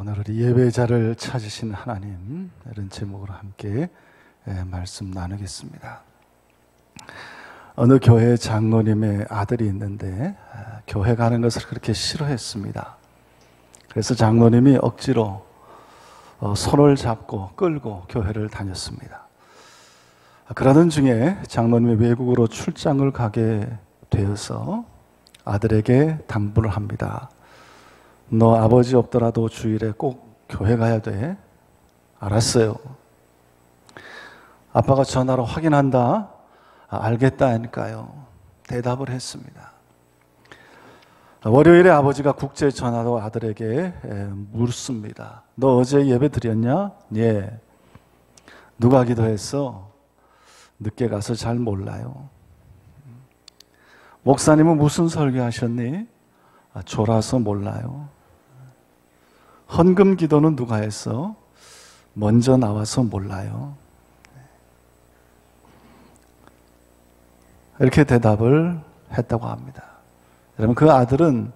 오늘 우리 예배자를 찾으신 하나님, 이런 제목으로 함께 말씀 나누겠습니다. 어느 교회 장로님의 아들이 있는데 교회 가는 것을 그렇게 싫어했습니다. 그래서 장로님이 억지로 손을 잡고 끌고 교회를 다녔습니다. 그러던 중에 장로님이 외국으로 출장을 가게 되어서 아들에게 당부를 합니다. 너 아버지 없더라도 주일에 꼭 교회 가야 돼. 알았어요. 아빠가 전화로 확인한다. 알겠다 하니까요. 대답을 했습니다. 월요일에 아버지가 국제 전화로 아들에게 묻습니다. 너 어제 예배 드렸냐? 예. 누가 기도했어? 늦게 가서 잘 몰라요. 목사님은 무슨 설교하셨니? 졸아서 몰라요. 헌금 기도는 누가 했어? 먼저 나와서 몰라요. 이렇게 대답을 했다고 합니다. 여러분, 그 아들은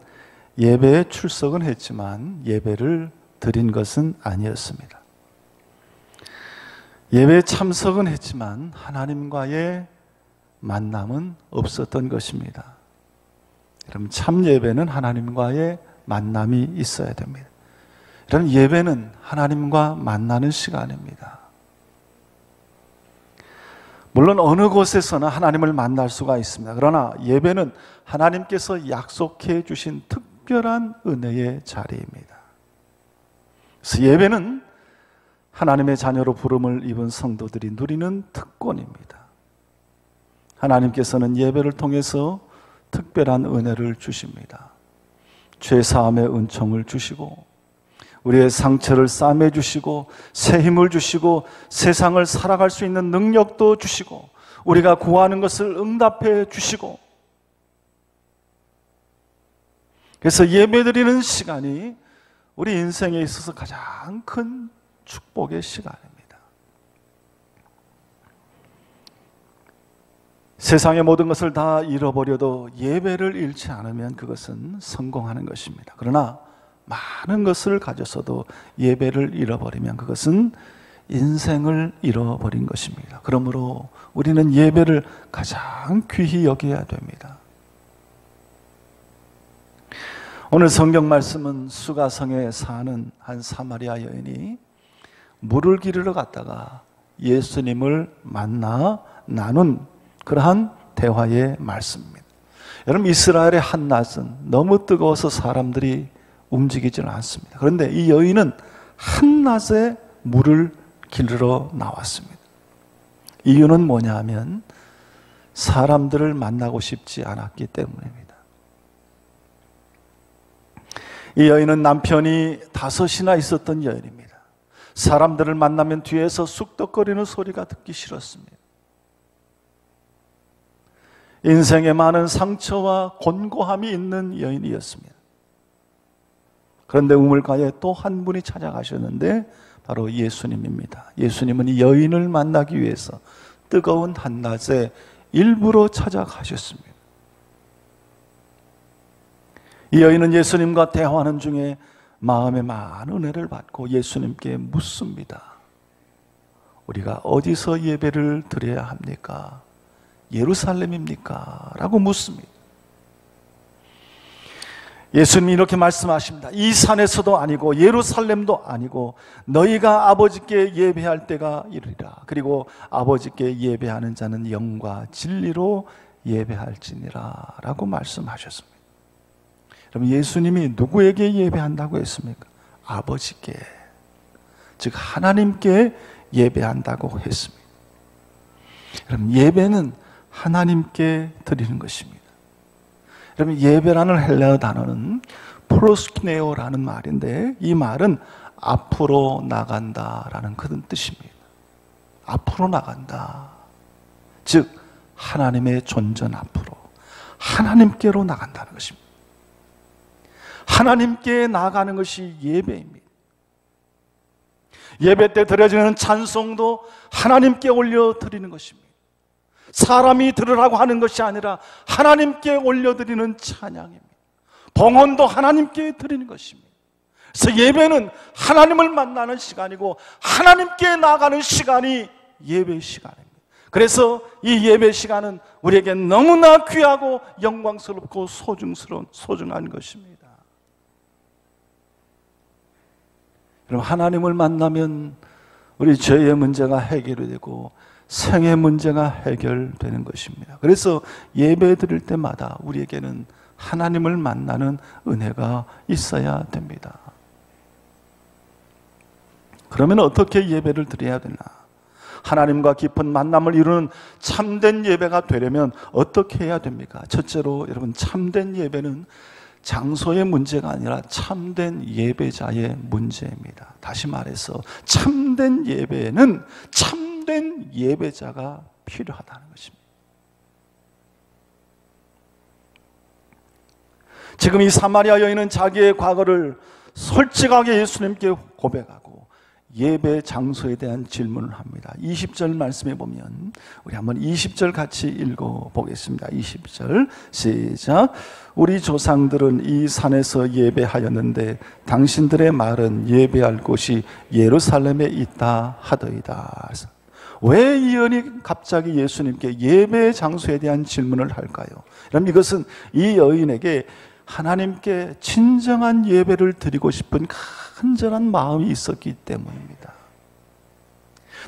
예배에 출석은 했지만 예배를 드린 것은 아니었습니다. 예배에 참석은 했지만 하나님과의 만남은 없었던 것입니다. 여러분, 참 예배는 하나님과의 만남이 있어야 됩니다. 여러분, 예배는 하나님과 만나는 시간입니다. 물론 어느 곳에서나 하나님을 만날 수가 있습니다. 그러나 예배는 하나님께서 약속해 주신 특별한 은혜의 자리입니다. 그래서 예배는 하나님의 자녀로 부름을 입은 성도들이 누리는 특권입니다. 하나님께서는 예배를 통해서 특별한 은혜를 주십니다. 죄사함의 은총을 주시고 우리의 상처를 싸매 주시고 새 힘을 주시고 세상을 살아갈 수 있는 능력도 주시고 우리가 구하는 것을 응답해 주시고, 그래서 예배드리는 시간이 우리 인생에 있어서 가장 큰 축복의 시간입니다. 세상의 모든 것을 다 잃어버려도 예배를 잃지 않으면 그것은 성공하는 것입니다. 그러나 많은 것을 가졌어도 예배를 잃어버리면 그것은 인생을 잃어버린 것입니다. 그러므로 우리는 예배를 가장 귀히 여겨야 됩니다. 오늘 성경 말씀은 수가성에 사는 한 사마리아 여인이 물을 기르러 갔다가 예수님을 만나 나눈 그러한 대화의 말씀입니다. 여러분, 이스라엘의 한낮은 너무 뜨거워서 사람들이 움직이지는 않습니다. 그런데 이 여인은 한낮에 물을 기르러 나왔습니다. 이유는 뭐냐 하면 사람들을 만나고 싶지 않았기 때문입니다. 이 여인은 남편이 5이나 있었던 여인입니다. 사람들을 만나면 뒤에서 쑥덕거리는 소리가 듣기 싫었습니다. 인생에 많은 상처와 곤고함이 있는 여인이었습니다. 그런데 우물가에 또 한 분이 찾아가셨는데 바로 예수님입니다. 예수님은 이 여인을 만나기 위해서 뜨거운 한낮에 일부러 찾아가셨습니다. 이 여인은 예수님과 대화하는 중에 마음에 많은 은혜를 받고 예수님께 묻습니다. 우리가 어디서 예배를 드려야 합니까? 예루살렘입니까? 라고 묻습니다. 예수님이 이렇게 말씀하십니다. 이 산에서도 아니고 예루살렘도 아니고 너희가 아버지께 예배할 때가 이르리라. 그리고 아버지께 예배하는 자는 영과 진리로 예배할지니라 라고 말씀하셨습니다. 그럼 예수님이 누구에게 예배한다고 했습니까? 아버지께, 즉 하나님께 예배한다고 했습니다. 그럼 예배는 하나님께 드리는 것입니다. 여러분, 예배라는 헬라어 단어는 프로스키네오라는 말인데 이 말은 앞으로 나간다라는 그런 뜻입니다. 앞으로 나간다. 즉 하나님의 존전 앞으로 하나님께로 나간다는 것입니다. 하나님께 나아가는 것이 예배입니다. 예배 때 드려지는 찬송도 하나님께 올려드리는 것입니다. 사람이 들으라고 하는 것이 아니라 하나님께 올려드리는 찬양입니다. 봉헌도 하나님께 드리는 것입니다. 그래서 예배는 하나님을 만나는 시간이고 하나님께 나아가는 시간이 예배 시간입니다. 그래서 이 예배 시간은 우리에게 너무나 귀하고 영광스럽고 소중한 것입니다. 여러분, 하나님을 만나면 우리 죄의 문제가 해결이 되고 생의 문제가 해결되는 것입니다. 그래서 예배 드릴 때마다 우리에게는 하나님을 만나는 은혜가 있어야 됩니다. 그러면 어떻게 예배를 드려야 되나? 하나님과 깊은 만남을 이루는 참된 예배가 되려면 어떻게 해야 됩니까? 첫째로 여러분, 참된 예배는 장소의 문제가 아니라 참된 예배자의 문제입니다. 다시 말해서 참된 예배에는 참된 예배자가 필요하다는 것입니다. 지금 이 사마리아 여인은 자기의 과거를 솔직하게 예수님께 고백하고 예배 장소에 대한 질문을 합니다. 20절 말씀에 보면 우리 한번 20절 같이 읽어보겠습니다. 20절 시작. 우리 조상들은 이 산에서 예배하였는데 당신들의 말은 예배할 곳이 예루살렘에 있다 하더이다. 왜 이 여인이 갑자기 예수님께 예배 장소에 대한 질문을 할까요? 그럼 이것은 이 여인에게 하나님께 진정한 예배를 드리고 싶은 간절한 마음이 있었기 때문입니다.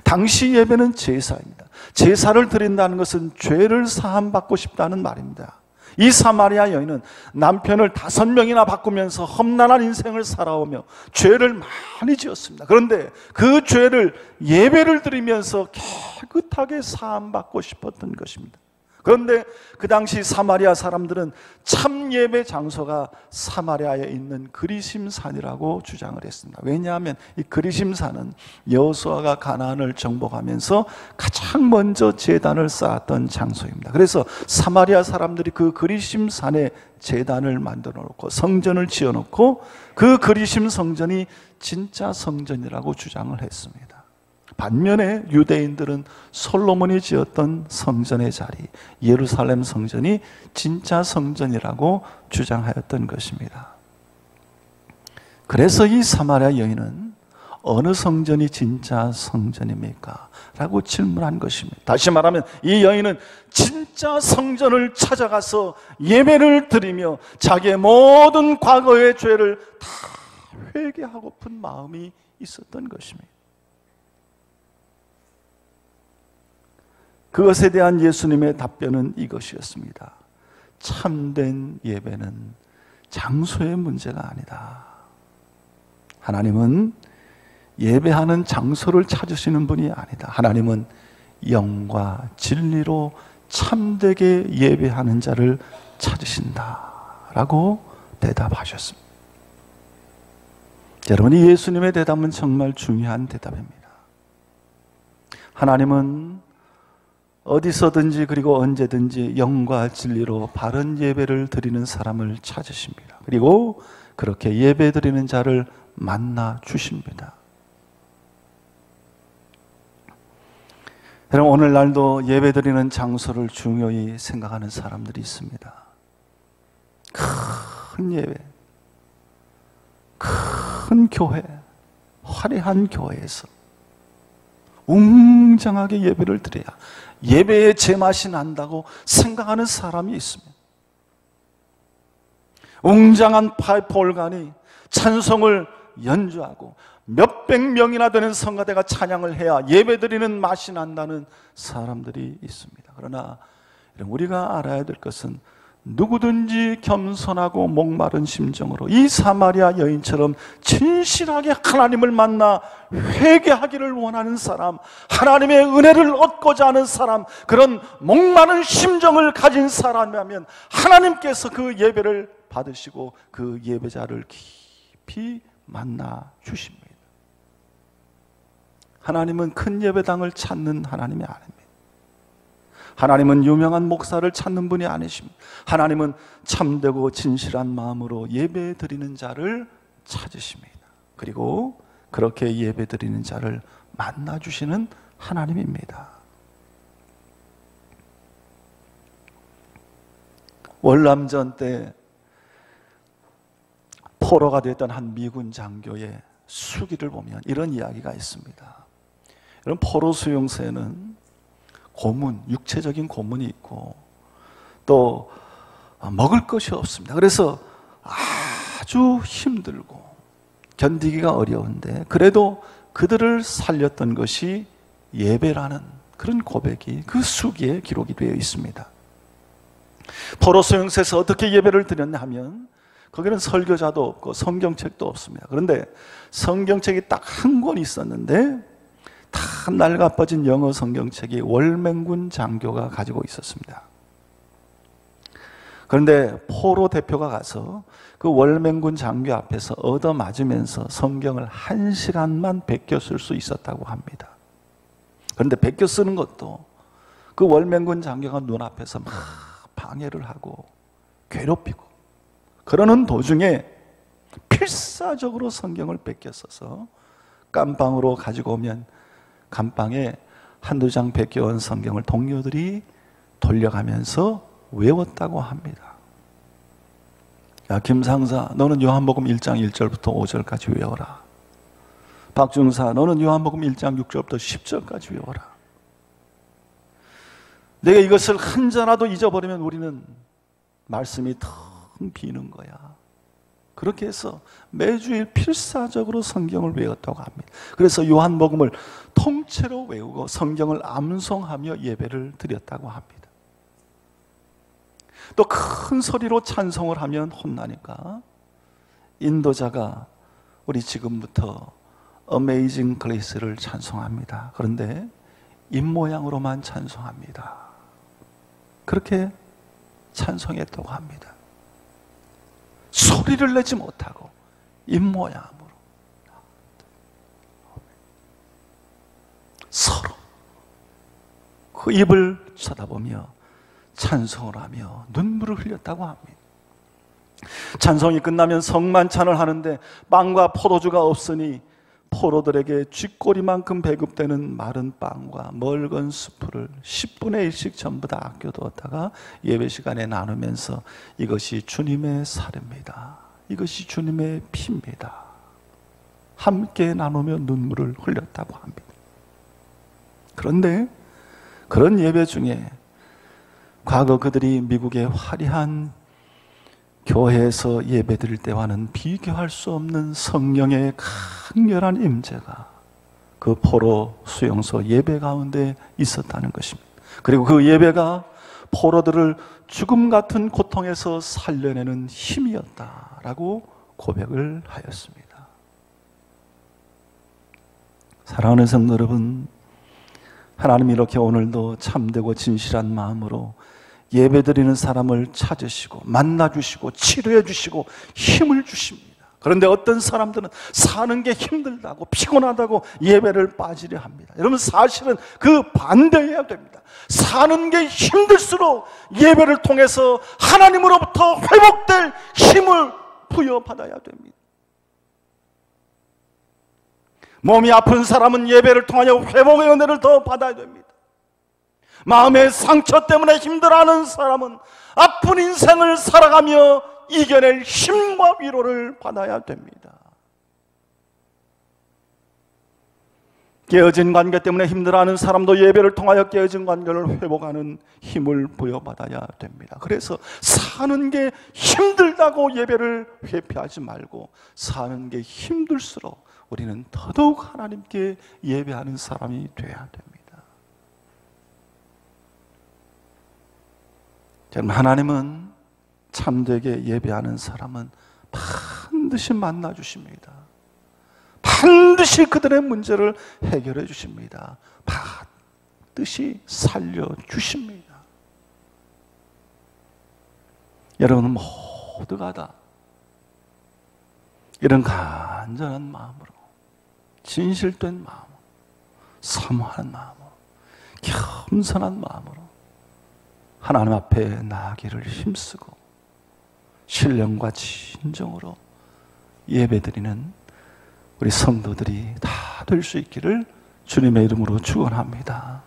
당시 예배는 제사입니다. 제사를 드린다는 것은 죄를 사함받고 싶다는 말입니다. 이 사마리아 여인은 남편을 5명이나 바꾸면서 험난한 인생을 살아오며 죄를 많이 지었습니다. 그런데 그 죄를 예배를 드리면서 깨끗하게 사함받고 싶었던 것입니다. 그런데 그 당시 사마리아 사람들은 참 예배 장소가 사마리아에 있는 그리심산이라고 주장을 했습니다. 왜냐하면 이 그리심산은 여호수아가 가나안을 정복하면서 가장 먼저 제단을 쌓았던 장소입니다. 그래서 사마리아 사람들이 그 그리심산에 제단을 만들어 놓고 성전을 지어 놓고 그 그리심 성전이 진짜 성전이라고 주장을 했습니다. 반면에 유대인들은 솔로몬이 지었던 성전의 자리, 예루살렘 성전이 진짜 성전이라고 주장하였던 것입니다. 그래서 이 사마리아 여인은 어느 성전이 진짜 성전입니까? 라고 질문한 것입니다. 다시 말하면 이 여인은 진짜 성전을 찾아가서 예배를 드리며 자기의 모든 과거의 죄를 다 회개하고픈 마음이 있었던 것입니다. 그것에 대한 예수님의 답변은 이것이었습니다. 참된 예배는 장소의 문제가 아니다. 하나님은 예배하는 장소를 찾으시는 분이 아니다. 하나님은 영과 진리로 참되게 예배하는 자를 찾으신다라고 대답하셨습니다. 여러분, 이 예수님의 대답은 정말 중요한 대답입니다. 하나님은 어디서든지 그리고 언제든지 영과 진리로 바른 예배를 드리는 사람을 찾으십니다. 그리고 그렇게 예배 드리는 자를 만나 주십니다. 여러분, 오늘날도 예배 드리는 장소를 중요히 생각하는 사람들이 있습니다. 큰 예배, 큰 교회, 화려한 교회에서 웅장하게 예배를 드려야 예배의 제맛이 난다고 생각하는 사람이 있습니다. 웅장한 파이프 올간이 찬송을 연주하고 몇백 명이나 되는 성가대가 찬양을 해야 예배드리는 맛이 난다는 사람들이 있습니다. 그러나 우리가 알아야 될 것은 누구든지 겸손하고 목마른 심정으로 이 사마리아 여인처럼 진실하게 하나님을 만나 회개하기를 원하는 사람, 하나님의 은혜를 얻고자 하는 사람, 그런 목마른 심정을 가진 사람이라면 하나님께서 그 예배를 받으시고 그 예배자를 깊이 만나 주십니다. 하나님은 큰 예배당을 찾는 하나님이 아닙니다. 하나님은 유명한 목사를 찾는 분이 아니십니다. 하나님은 참되고 진실한 마음으로 예배 드리는 자를 찾으십니다. 그리고 그렇게 예배 드리는 자를 만나 주시는 하나님입니다. 월남전 때 포로가 됐던 한 미군 장교의 수기를 보면 이런 이야기가 있습니다. 이런 포로 수용소에는 고문, 육체적인 고문이 있고 또 먹을 것이 없습니다. 그래서 아주 힘들고 견디기가 어려운데 그래도 그들을 살렸던 것이 예배라는 그런 고백이 그 수기에 기록이 되어 있습니다. 포로 수용소에서 어떻게 예배를 드렸냐 하면 거기는 설교자도 없고 성경책도 없습니다. 그런데 성경책이 딱 한 권 있었는데 다 낡아빠진 영어 성경책이 월맹군 장교가 가지고 있었습니다. 그런데 포로 대표가 가서 그 월맹군 장교 앞에서 얻어맞으면서 성경을 1시간만 베껴 쓸 수 있었다고 합니다. 그런데 베껴 쓰는 것도 그 월맹군 장교가 눈앞에서 막 방해를 하고 괴롭히고 그러는 도중에 필사적으로 성경을 베껴 써서 깜방으로 가지고 오면 감방에 한두 장 베껴온 성경을 동료들이 돌려가면서 외웠다고 합니다. 야, 김상사, 너는 요한복음 1장 1절부터 5절까지 외워라. 박중사, 너는 요한복음 1장 6절부터 10절까지 외워라. 내가 이것을 한 자라도 잊어버리면 우리는 말씀이 텅 비는 거야. 그렇게 해서 매주일 필사적으로 성경을 외웠다고 합니다. 그래서 요한복음을 통째로 외우고 성경을 암송하며 예배를 드렸다고 합니다. 또 큰 소리로 찬송을 하면 혼나니까 인도자가 우리 지금부터 Amazing Grace를 찬송합니다. 그런데 입모양으로만 찬송합니다. 그렇게 찬송했다고 합니다. 소리를 내지 못하고 입모양으로 서로 그 입을 쳐다보며 찬송을 하며 눈물을 흘렸다고 합니다. 찬송이 끝나면 성만찬을 하는데 빵과 포도주가 없으니 포로들에게 쥐꼬리만큼 배급되는 마른 빵과 멀건 수프를 10분의 1씩 전부 다 아껴두었다가 예배 시간에 나누면서 이것이 주님의 살입니다. 이것이 주님의 피입니다. 함께 나누며 눈물을 흘렸다고 합니다. 그런데 그런 예배 중에 과거 그들이 미국의 화려한 교회에서 예배드릴 때와는 비교할 수 없는 성령의 강렬한 임재가 그 포로 수용소 예배 가운데 있었다는 것입니다. 그리고 그 예배가 포로들을 죽음 같은 고통에서 살려내는 힘이었다라고 고백을 하였습니다. 사랑하는 성도 여러분, 하나님이 이렇게 오늘도 참되고 진실한 마음으로 예배드리는 사람을 찾으시고 만나주시고 치료해주시고 힘을 주십니다. 그런데 어떤 사람들은 사는 게 힘들다고 피곤하다고 예배를 빠지려 합니다. 여러분, 사실은 그 반대해야 됩니다. 사는 게 힘들수록 예배를 통해서 하나님으로부터 회복될 힘을 부여받아야 됩니다. 몸이 아픈 사람은 예배를 통하여 회복의 은혜를 더 받아야 됩니다. 마음의 상처 때문에 힘들어하는 사람은 아픈 인생을 살아가며 이겨낼 힘과 위로를 받아야 됩니다. 깨어진 관계 때문에 힘들어하는 사람도 예배를 통하여 깨어진 관계를 회복하는 힘을 부여받아야 됩니다. 그래서 사는 게 힘들다고 예배를 회피하지 말고 사는 게 힘들수록 우리는 더더욱 하나님께 예배하는 사람이 되어야 됩니다. 하나님은 참되게 예배하는 사람은 반드시 만나 주십니다. 반드시 그들의 문제를 해결해 주십니다. 반드시 살려 주십니다. 여러분 모두가 다 이런 간절한 마음으로, 진실된 마음으로, 사모하는 마음으로, 겸손한 마음으로 하나님 앞에 나아가기를 힘쓰고 신령과 진정으로 예배드리는 우리 성도들이 다 될 수 있기를 주님의 이름으로 축원합니다.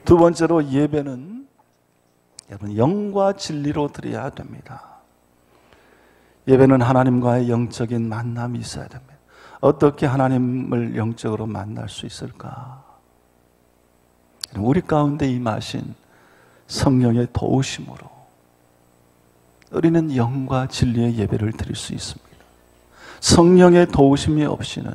두 번째로 예배는 여러분 영과 진리로 드려야 됩니다. 예배는 하나님과의 영적인 만남이 있어야 됩니다. 어떻게 하나님을 영적으로 만날 수 있을까? 우리 가운데 임하신 성령의 도우심으로 우리는 영과 진리의 예배를 드릴 수 있습니다. 성령의 도우심이 없이는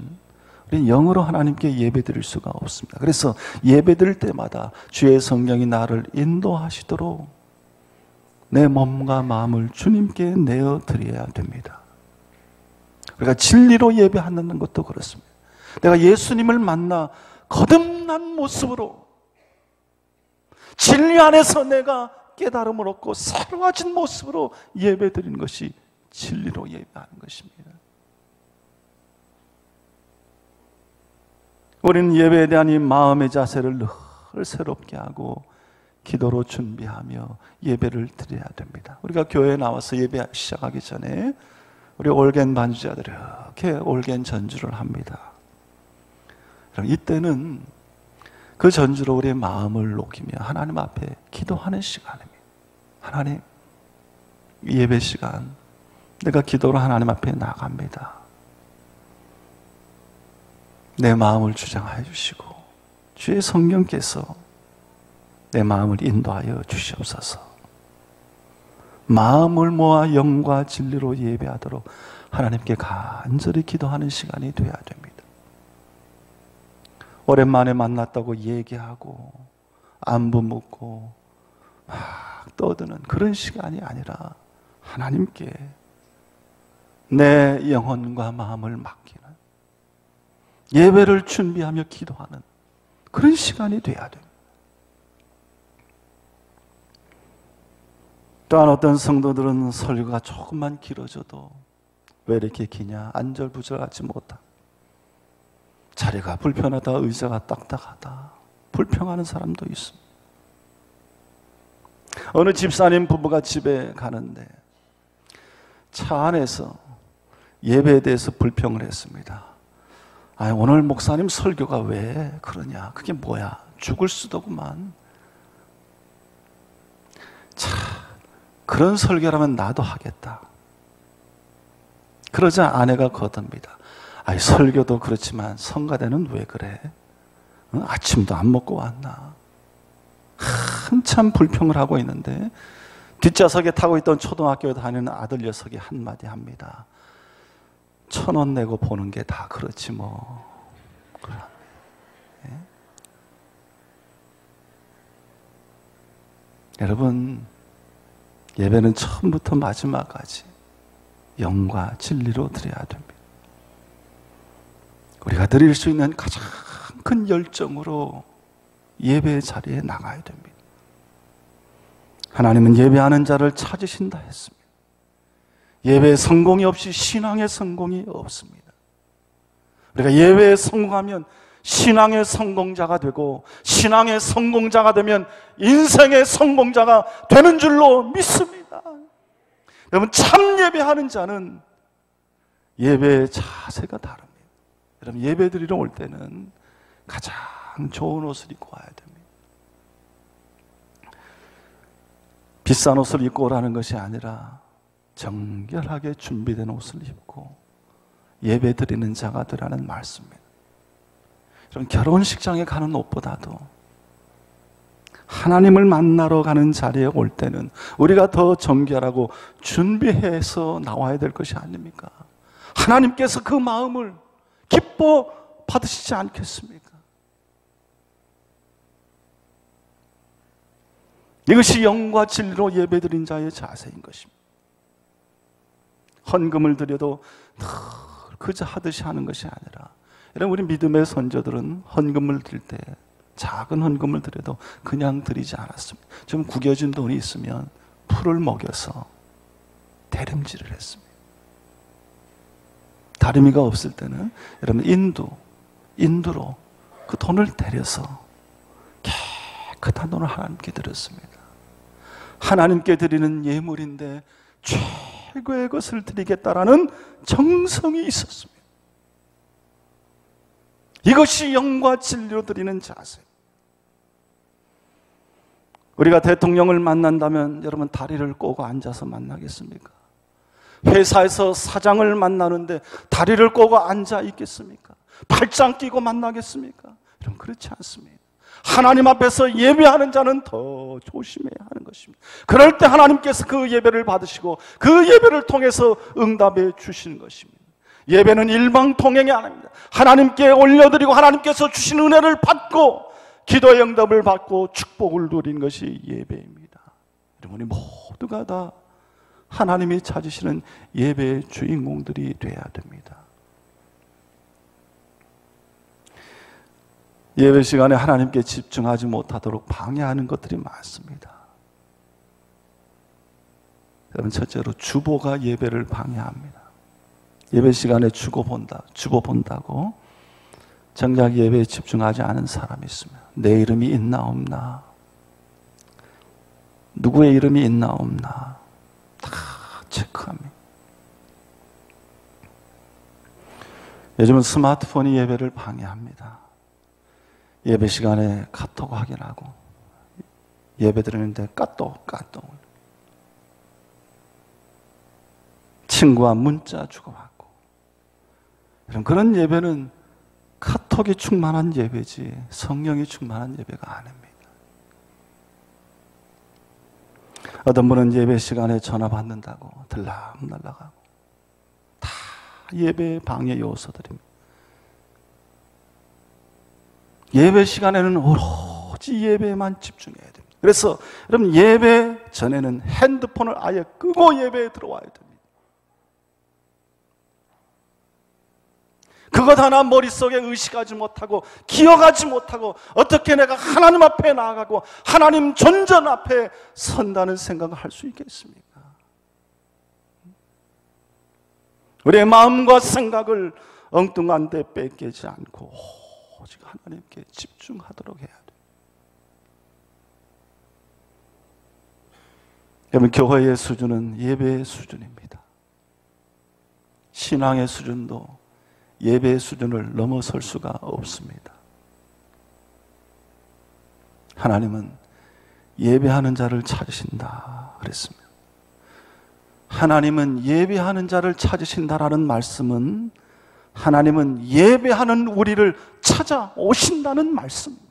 우리는 영으로 하나님께 예배 드릴 수가 없습니다. 그래서 예배 드릴 때마다 주의 성령이 나를 인도하시도록 내 몸과 마음을 주님께 내어 드려야 됩니다. 우리가 진리로 예배하는 것도 그렇습니다. 내가 예수님을 만나 거듭난 모습으로 진리 안에서 내가 깨달음을 얻고 새로워진 모습으로 예배 드리는 것이 진리로 예배하는 것입니다. 우리는 예배에 대한 이 마음의 자세를 늘 새롭게 하고 기도로 준비하며 예배를 드려야 됩니다. 우리가 교회에 나와서 예배 시작하기 전에 우리 올겐 반주자들이 이렇게 올겐 전주를 합니다. 그럼 이때는 그 전주로 우리의 마음을 녹이며 하나님 앞에 기도하는 시간입니다. 하나님, 예배 시간 내가 기도로 하나님 앞에 나갑니다. 내 마음을 주장하여 주시고 주의 성령께서 내 마음을 인도하여 주시옵소서. 마음을 모아 영과 진리로 예배하도록 하나님께 간절히 기도하는 시간이 되어야 됩니다. 오랜만에 만났다고 얘기하고 안부 묻고 막 떠드는 그런 시간이 아니라 하나님께 내 영혼과 마음을 맡기는 예배를 준비하며 기도하는 그런 시간이 돼야 됩니다. 또한 어떤 성도들은 설교가 조금만 길어져도 왜 이렇게 기냐, 안절부절하지 못하고 자리가 불편하다, 의자가 딱딱하다, 불평하는 사람도 있습니다. 어느 집사님 부부가 집에 가는데 차 안에서 예배에 대해서 불평을 했습니다. 아, 오늘 목사님 설교가 왜 그러냐, 그게 뭐야, 죽을 수도구만. 차, 그런 설교라면 나도 하겠다. 그러자 아내가 거듭니다. 아이, 설교도 그렇지만 성가대는 왜 그래? 아침도 안 먹고 왔나? 한참 불평을 하고 있는데 뒷좌석에 타고 있던 초등학교에 다니는 아들 녀석이 한마디 합니다. 1,000원 내고 보는 게 다 그렇지 뭐. 네? 여러분, 예배는 처음부터 마지막까지 영과 진리로 드려야 됩니다. 우리가 드릴 수 있는 가장 큰 열정으로 예배의 자리에 나가야 됩니다. 하나님은 예배하는 자를 찾으신다 했습니다. 예배의 성공이 없이 신앙의 성공이 없습니다. 우리가 예배에 성공하면 신앙의 성공자가 되고 신앙의 성공자가 되면 인생의 성공자가 되는 줄로 믿습니다. 여러분, 참 예배하는 자는 예배의 자세가 다릅니다. 여러분, 예배 드리러 올 때는 가장 좋은 옷을 입고 와야 됩니다. 비싼 옷을 입고 오라는 것이 아니라 정결하게 준비된 옷을 입고 예배 드리는 자가 되라는 말씀입니다. 여러분, 결혼식장에 가는 옷보다도 하나님을 만나러 가는 자리에 올 때는 우리가 더 정결하고 준비해서 나와야 될 것이 아닙니까? 하나님께서 그 마음을 기뻐 받으시지 않겠습니까? 이것이 영과 진리로 예배드린 자의 자세인 것입니다. 헌금을 드려도 늘 그저 하듯이 하는 것이 아니라, 여러분, 우리 믿음의 선조들은 헌금을 드릴 때 작은 헌금을 드려도 그냥 드리지 않았습니다. 좀 구겨진 돈이 있으면 풀을 먹여서 대름질을 했습니다. 다리미가 없을 때는 여러분 인두로 그 돈을 데려서 깨끗한 돈을 하나님께 드렸습니다. 하나님께 드리는 예물인데 최고의 것을 드리겠다라는 정성이 있었습니다. 이것이 영과 진리로 드리는 자세. 우리가 대통령을 만난다면 여러분 다리를 꼬고 앉아서 만나겠습니까? 회사에서 사장을 만나는데 다리를 꼬고 앉아 있겠습니까? 팔짱 끼고 만나겠습니까? 여러분, 그렇지 않습니다. 하나님 앞에서 예배하는 자는 더 조심해야 하는 것입니다. 그럴 때 하나님께서 그 예배를 받으시고 그 예배를 통해서 응답해 주시는 것입니다. 예배는 일방통행이 아닙니다. 하나님께 올려드리고 하나님께서 주신 은혜를 받고 기도의 응답을 받고 축복을 누리는 것이 예배입니다. 여러분이 모두가 다 하나님이 찾으시는 예배의 주인공들이 되어야 됩니다. 예배 시간에 하나님께 집중하지 못하도록 방해하는 것들이 많습니다. 여러분, 첫째로 주보가 예배를 방해합니다. 예배 시간에 주보 본다고 정작 예배에 집중하지 않은 사람이 있으면 내 이름이 있나 없나, 누구의 이름이 있나 없나 다 체크합니다. 요즘은 스마트폰이 예배를 방해합니다. 예배 시간에 카톡 확인하고 예배 드리는데 까똑 친구와 문자 주고받고, 그런 예배는 카톡이 충만한 예배지 성령이 충만한 예배가 아닙니다. 어떤 분은 예배 시간에 전화 받는다고 들락날락하고 다 예배의 방해 요소들입니다. 예배 시간에는 오로지 예배에만 집중해야 됩니다. 그래서 여러분, 예배 전에는 핸드폰을 아예 끄고 예배에 들어와야 됩니다. 그것 하나 머릿속에 의식하지 못하고 기억하지 못하고 어떻게 내가 하나님 앞에 나아가고 하나님 존전 앞에 선다는 생각을 할 수 있겠습니까? 우리의 마음과 생각을 엉뚱한 데 뺏기지 않고 오직 하나님께 집중하도록 해야 돼요. 여러분, 교회의 수준은 예배의 수준입니다. 신앙의 수준도 예배의 수준을 넘어설 수가 없습니다. 하나님은 예배하는 자를 찾으신다 그랬습니다. 하나님은 예배하는 자를 찾으신다라는 말씀은 하나님은 예배하는 우리를 찾아오신다는 말씀입니다.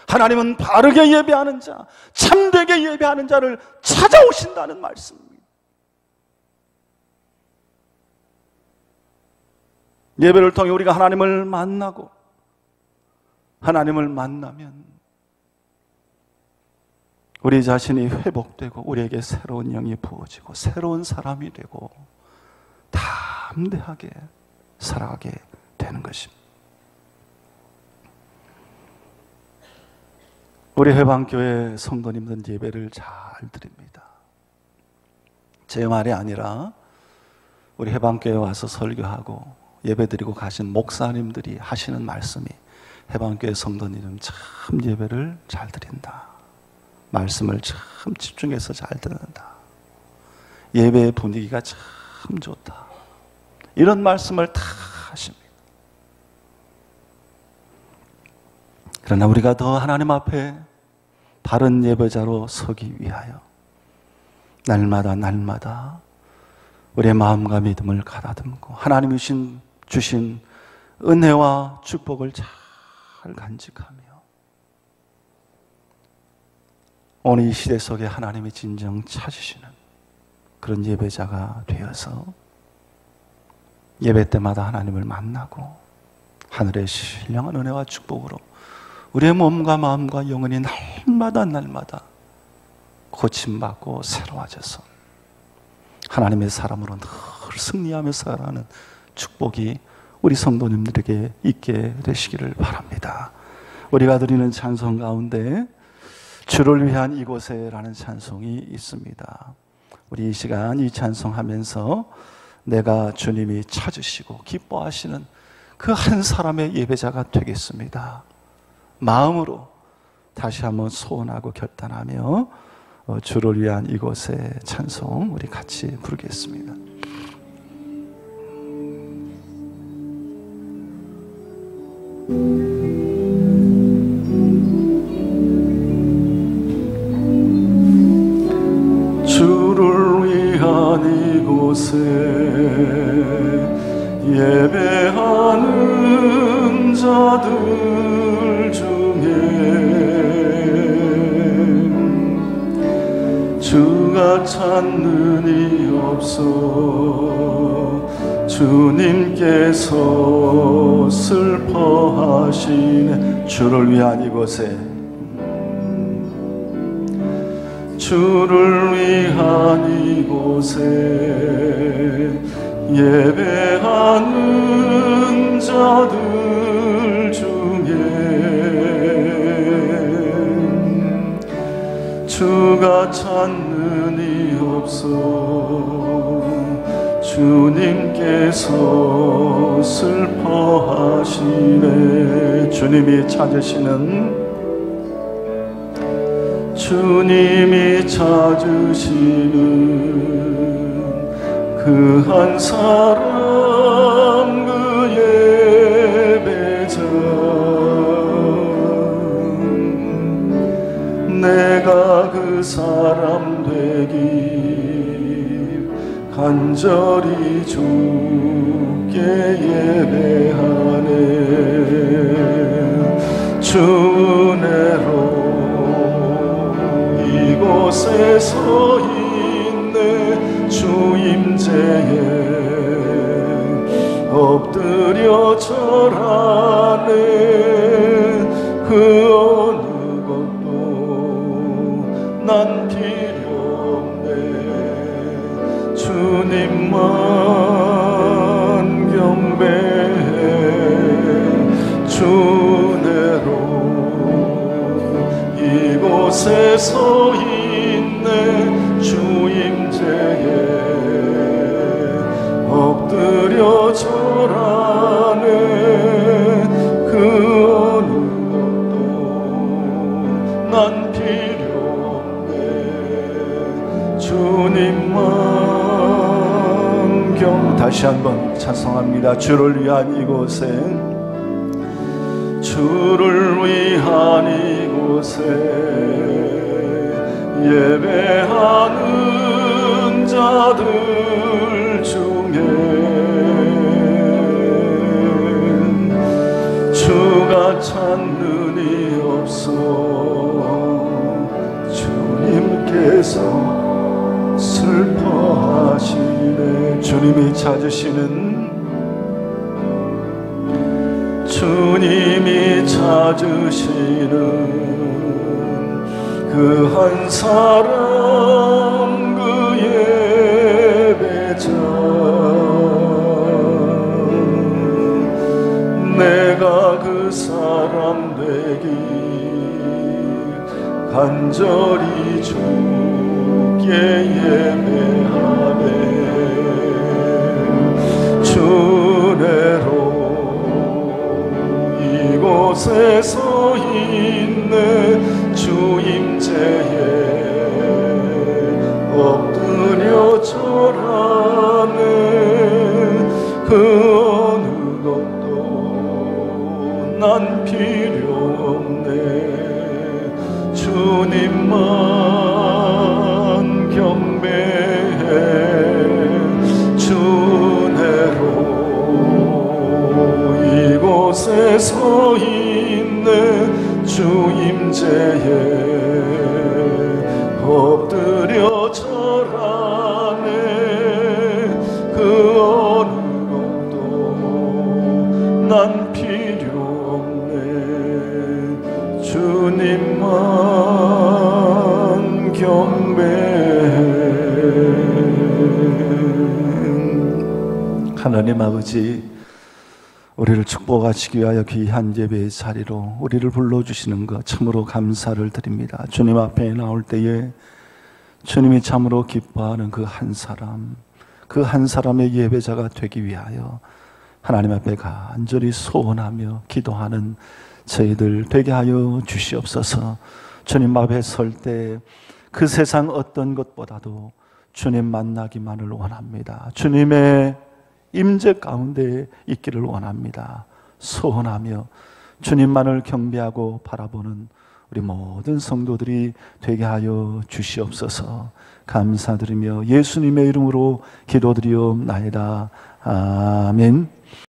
하나님은 바르게 예배하는 자, 참되게 예배하는 자를 찾아오신다는 말씀입니다. 예배를 통해 우리가 하나님을 만나고 하나님을 만나면 우리 자신이 회복되고 우리에게 새로운 영이 부어지고 새로운 사람이 되고 담대하게 살아가게 되는 것입니다. 우리 해방교회 성도님들은 예배를 잘 드립니다. 제 말이 아니라 우리 해방교회 와서 설교하고 예배드리고 가신 목사님들이 하시는 말씀이 해방교회 성도님은 참 예배를 잘 드린다. 말씀을 참 집중해서 잘 듣는다. 예배의 분위기가 참 좋다. 이런 말씀을 다 하십니다. 그러나 우리가 더 하나님 앞에 바른 예배자로 서기 위하여 날마다 우리의 마음과 믿음을 가다듬고 하나님이 주신 은혜와 축복을 잘 간직하며 오늘 이 시대 속에 하나님이 진정 찾으시는 그런 예배자가 되어서 예배 때마다 하나님을 만나고 하늘의 신령한 은혜와 축복으로 우리의 몸과 마음과 영혼이 날마다 고침받고 새로워져서 하나님의 사람으로 늘 승리하며 살아가는 축복이 우리 성도님들에게 있게 되시기를 바랍니다. 우리가 드리는 찬송 가운데 주를 위한 이곳에라는 찬송이 있습니다. 우리 이 시간 이 찬송하면서 내가 주님이 찾으시고 기뻐하시는 그 한 사람의 예배자가 되겠습니다. 마음으로 다시 한번 소원하고 결단하며 주를 위한 이곳에 찬송 우리 같이 부르겠습니다. 주를 위한 예배하는 자들 중에 주가 찾는 이 없어 주님께서 슬퍼하시네. 주를 위한 이곳에, 주를 위한 이곳에 예배하는 자들 중에 주가 찾는 이 없어 주님께서 슬퍼하시네. 주님이 찾으시는 그 한 사람, 그 예배자, 내가 그 사람 되기 간절히 주께 예배하네. 주 은혜로 이곳에 서 있네. 주 임재에 엎드려 절하네. 그 어느 것도 난 필요 없네. 주님만 경배해. 주 은혜로 이곳에 서 있네. 주 임재에 엎드려 절하네. 그 어느 것도 난 필요 없네. 주님만 다시 한번 찬송합니다. 주를 위한 이곳에, 주를 위한 이곳에 예배하는 자들 중에 주가 찾는 이 없어 주님께서 슬퍼하시네. 주님이 찾으시는 그 한 사람, 그 예배자, 내가 그 사람 되기 간절히 주께 예배하네. 주 은혜로 이곳에 서 있네. 주 임재에 엎드려 절하네. 그 어느 것도 난 필요 없네. 주님만 경배해. 주 은혜로 이곳에 서 있네. 주 임재에 엎드려 절하네. 그 어느 것도 난 필요 없네. 주님만 경배해. 하나님 아버지, 우리를 축복하시기 위하여 귀한 예배의 자리로 우리를 불러주시는 것 참으로 감사를 드립니다. 주님 앞에 나올 때에 주님이 참으로 기뻐하는 그 한 사람, 그 한 사람의 예배자가 되기 위하여 하나님 앞에 간절히 소원하며 기도하는 저희들 되게 하여 주시옵소서. 주님 앞에 설 때 그 세상 어떤 것보다도 주님 만나기만을 원합니다. 주님의 임재 가운데 있기를 원합니다. 소원하며 주님만을 경배하고 바라보는 우리 모든 성도들이 되게 하여 주시옵소서. 감사드리며 예수님의 이름으로 기도드리옵나이다. 아멘.